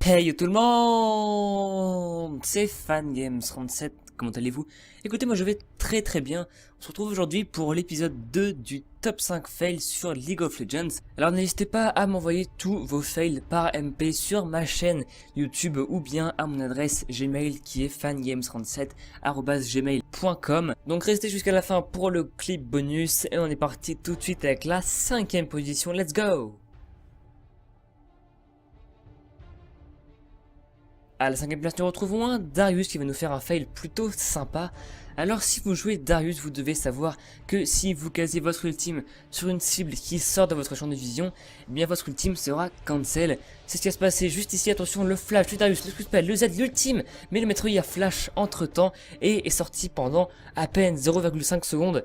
Hey tout le monde, c'est FanGames37, comment allez-vous? Écoutez, moi je vais très bien. On se retrouve aujourd'hui pour l'épisode 2 du top 5 fails sur League of Legends. Alors n'hésitez pas à m'envoyer tous vos fails par MP sur ma chaîne YouTube ou bien à mon adresse Gmail qui est fangames37@gmail.com. Donc restez jusqu'à la fin pour le clip bonus et on est parti tout de suite avec la 5ème position, let's go! À la 5ème place, nous retrouvons un Darius qui va nous faire un fail plutôt sympa. Alors si vous jouez Darius, vous devez savoir que si vous casez votre ultime sur une cible qui sort de votre champ de vision, eh bien votre ultime sera cancel. C'est ce qui va se passer juste ici, attention, le flash du Darius, le spell, le Z, l'ultime. Mais le maître a flash entre temps et est sorti pendant à peine 0,5 secondes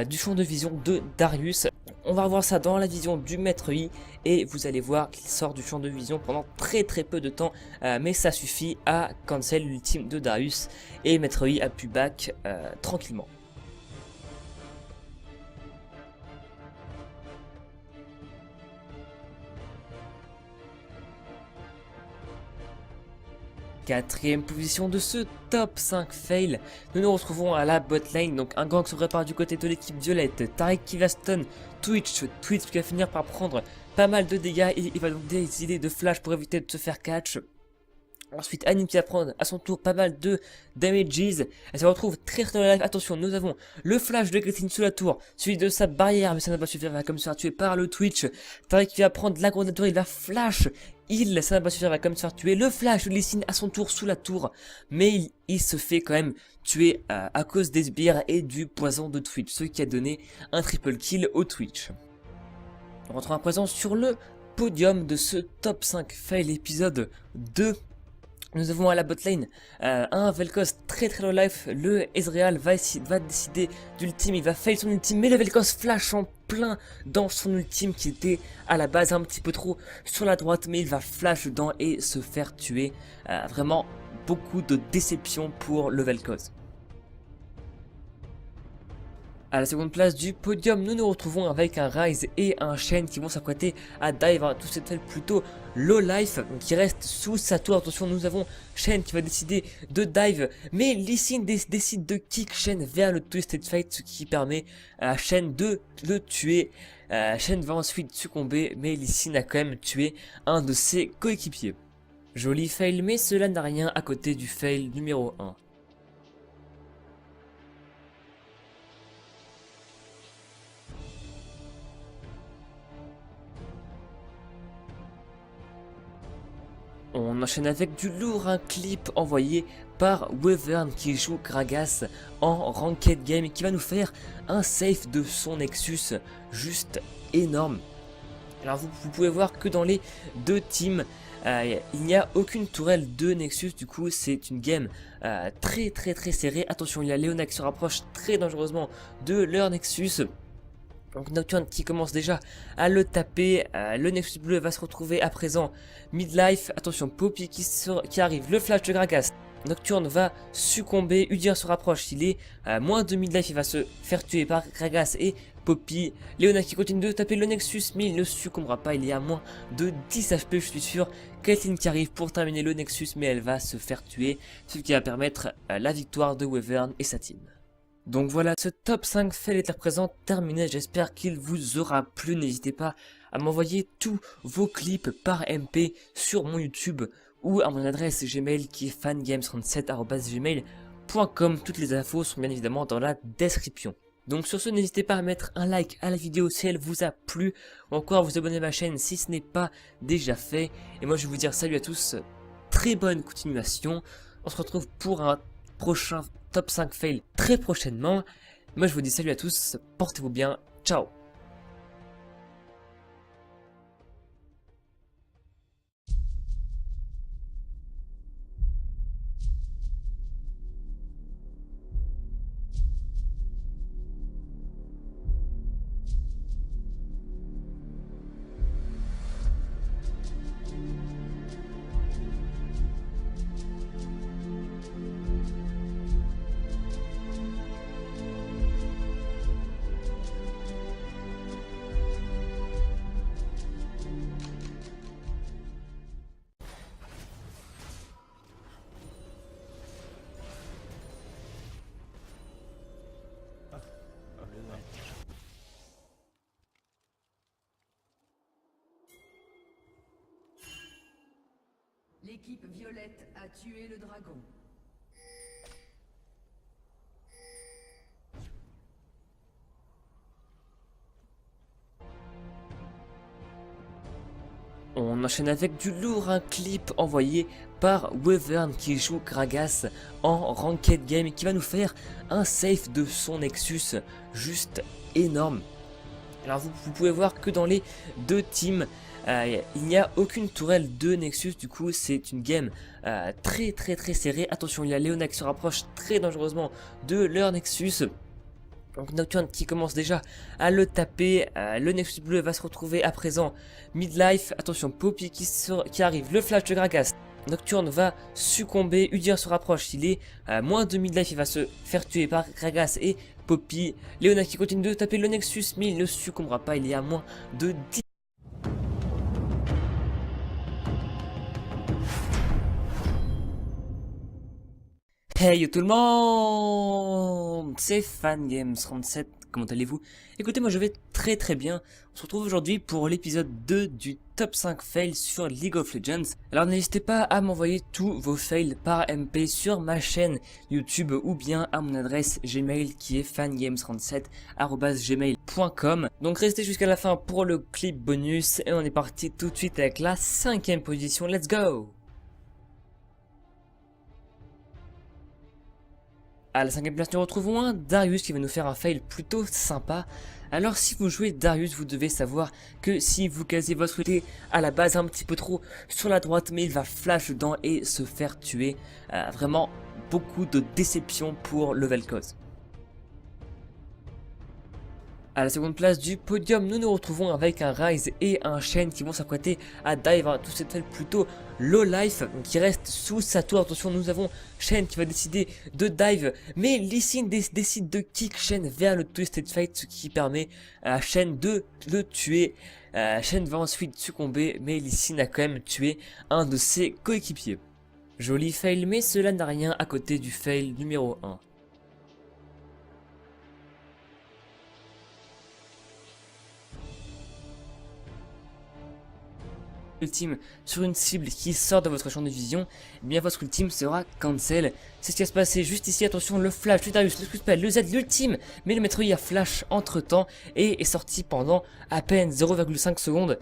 du champ de vision de Darius. On va revoir ça dans la vision du maître I et vous allez voir qu'il sort du champ de vision pendant très peu de temps, mais ça suffit à cancel l'ultime de Darius et maître I a pu back tranquillement. Quatrième position de ce top 5 fail, nous nous retrouvons à la bot lane, donc un gang se prépare du côté de l'équipe violette, Taric qui va stun Twitch qui va finir par prendre pas mal de dégâts et il va donc décider de flash pour éviter de se faire catch. Ensuite, Anime qui va prendre à son tour pas mal de damages. Elle se retrouve très dans la life. Attention, nous avons le flash de Griffin sous la tour, suivi de sa barrière, mais ça n'a pas suffi, elle va comme se faire tuer par le Twitch. Taric qui va prendre la grande tour, il va flash. Ça n'a pas suffi, elle va comme se faire tuer. Le flash de Lee Sin à son tour sous la tour, mais il se fait quand même tuer à cause des sbires et du poison de Twitch, ce qui a donné un triple kill au Twitch. On retrouve à présent sur le podium de ce top 5 fail épisode 2. Nous avons à la botlane un Vel'Koz très low life, le Ezreal va décider d'ultime, il va fail son ultime, mais le Vel'Koz flash en plein dans son ultime qui était à la base un petit peu trop sur la droite, mais il va flash dedans et se faire tuer. Vraiment beaucoup de déception pour le Vel'Koz. À la seconde place du podium, nous nous retrouvons avec un Ryze et un Shen qui vont s'apprêter à dive, tout cette fait plutôt low life, donc il reste sous sa tour. Attention, nous avons Shen qui va décider de dive, mais Lee Sin décide de kick Shen vers le Twisted Fate, ce qui permet à Shen de le tuer. Shen va ensuite succomber, mais Lee Sin a quand même tué un de ses coéquipiers. Joli fail, mais cela n'a rien à côté du fail numéro 1. On enchaîne avec du lourd, un clip envoyé par Wyvern qui joue Gragas en Ranked Game et qui va nous faire un safe de son Nexus juste énorme. Alors vous pouvez voir que dans les deux teams, il n'y a aucune tourelle de Nexus, du coup c'est une game très serrée. Attention, il y a Leona qui se rapproche très dangereusement de leur Nexus. Donc Nocturne qui commence déjà à le taper, le Nexus bleu va se retrouver à présent midlife, attention Poppy qui arrive, le flash de Gragas, Nocturne va succomber, Udyr se rapproche, il est à moins de midlife, il va se faire tuer par Gragas et Poppy, Leona qui continue de taper le Nexus mais il ne succombera pas, il est à moins de 10 HP je suis sûr, Caitlyn qui arrive pour terminer le Nexus mais elle va se faire tuer, ce qui va permettre la victoire de Wyvern et sa team. Donc voilà, ce top 5 fail est à présent terminé, j'espère qu'il vous aura plu, n'hésitez pas à m'envoyer tous vos clips par MP sur mon YouTube ou à mon adresse Gmail qui est fangames37@gmail.com, toutes les infos sont bien évidemment dans la description. Donc sur ce, n'hésitez pas à mettre un like à la vidéo si elle vous a plu, ou encore à vous abonner à ma chaîne si ce n'est pas déjà fait, et moi je vais vous dire salut à tous, très bonne continuation, on se retrouve pour un prochain top 5 fail très prochainement. Moi je vous dis salut à tous, portez-vous bien, ciao. L'équipe violette a tué le dragon. On enchaîne avec du lourd, un clip envoyé par Wyvern qui joue Gragas en Ranked Game et qui va nous faire un safe de son Nexus juste énorme. Alors vous pouvez voir que dans les deux teams, il n'y a aucune tourelle de Nexus, du coup c'est une game très serrée. Attention, il y a Leona qui se rapproche très dangereusement de leur Nexus. Donc Nocturne qui commence déjà à le taper, le Nexus bleu va se retrouver à présent midlife, attention Poppy qui arrive, le flash de Gragas, Nocturne va succomber, Udyr se rapproche, il est moins de midlife, il va se faire tuer par Gragas et Poppy, Leona qui continue de taper le Nexus mais il ne succombera pas, il est à moins de 10. Hey tout le monde, c'est FanGames37, comment allez-vous? Écoutez, moi je vais très bien. On se retrouve aujourd'hui pour l'épisode 2 du top 5 fails sur League of Legends. Alors n'hésitez pas à m'envoyer tous vos fails par MP sur ma chaîne YouTube ou bien à mon adresse Gmail qui est fangames37@gmail.com. Donc restez jusqu'à la fin pour le clip bonus et on est parti tout de suite avec la 5e position, let's go! À la 5e place, nous retrouvons un Darius qui va nous faire un fail plutôt sympa. Alors si vous jouez Darius, vous devez savoir que si vous casez votre ulti à la base un petit peu trop sur la droite, mais il va flash dedans et se faire tuer. Vraiment beaucoup de déception pour le Vel'Koz. À la seconde place du podium, nous nous retrouvons avec un Ryze et un Shen qui vont s'apprêter à dive tout cette fail plutôt low life, donc qui reste sous sa tour. Attention, nous avons Shen qui va décider de dive, mais Lee Sin décide de kick Shen vers le Twisted Fate, ce qui permet à Shen de le tuer. Shen va ensuite succomber, mais Lee Sin a quand même tué un de ses coéquipiers. Joli fail, mais cela n'a rien à côté du fail numéro 1. Ultime sur une cible qui sort de votre champ de vision, eh bien votre ultime sera cancel. C'est ce qui va se passer juste ici. Attention, le flash, le Darius, le spell, le Z, l'ultime, mais le maître Yi a flash entre temps et est sorti pendant à peine 0,5 secondes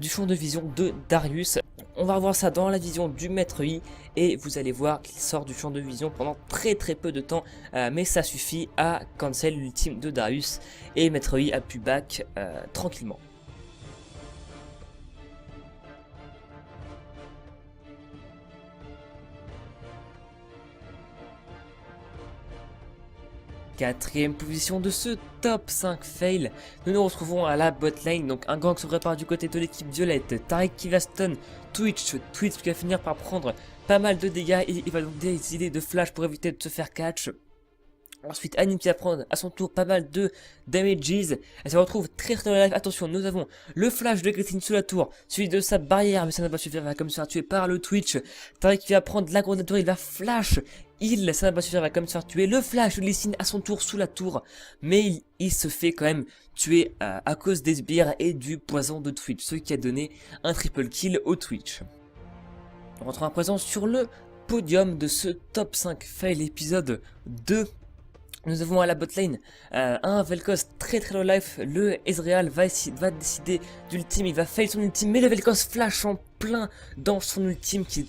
du champ de vision de Darius. On va revoir ça dans la vision du maître Yi et vous allez voir qu'il sort du champ de vision pendant très peu de temps, mais ça suffit à cancel l'ultime de Darius et maître Yi a pu back tranquillement. Quatrième position de ce top 5 fail, nous nous retrouvons à la bot lane, donc un gang se prépare du côté de l'équipe violette, Taric qui va stun Twitch qui va finir par prendre pas mal de dégâts et il va donc décider de flash pour éviter de se faire catch. Ensuite, Anime qui va prendre à son tour pas mal de damages. Elle se retrouve très live. Attention, nous avons le flash de Griffin sous la tour, suivi de sa barrière, mais ça n'a pas suffi, elle va comme se faire tuer par le Twitch. Taric qui va prendre la grosse tour, il va flash. Ça n'a pas suffi, elle va comme se faire tuer. Le flash de Lee Sin à son tour sous la tour, mais il se fait quand même tuer à cause des sbires et du poison de Twitch, ce qui a donné un triple kill au Twitch. On retrouve à présent sur le podium de ce top 5 fail épisode 2. Nous avons à la botlane un Vel'Koz très low life, le Ezreal va décider d'ultime, il va fail son ultime, mais le Vel'Koz flash en plein dans son ultime qui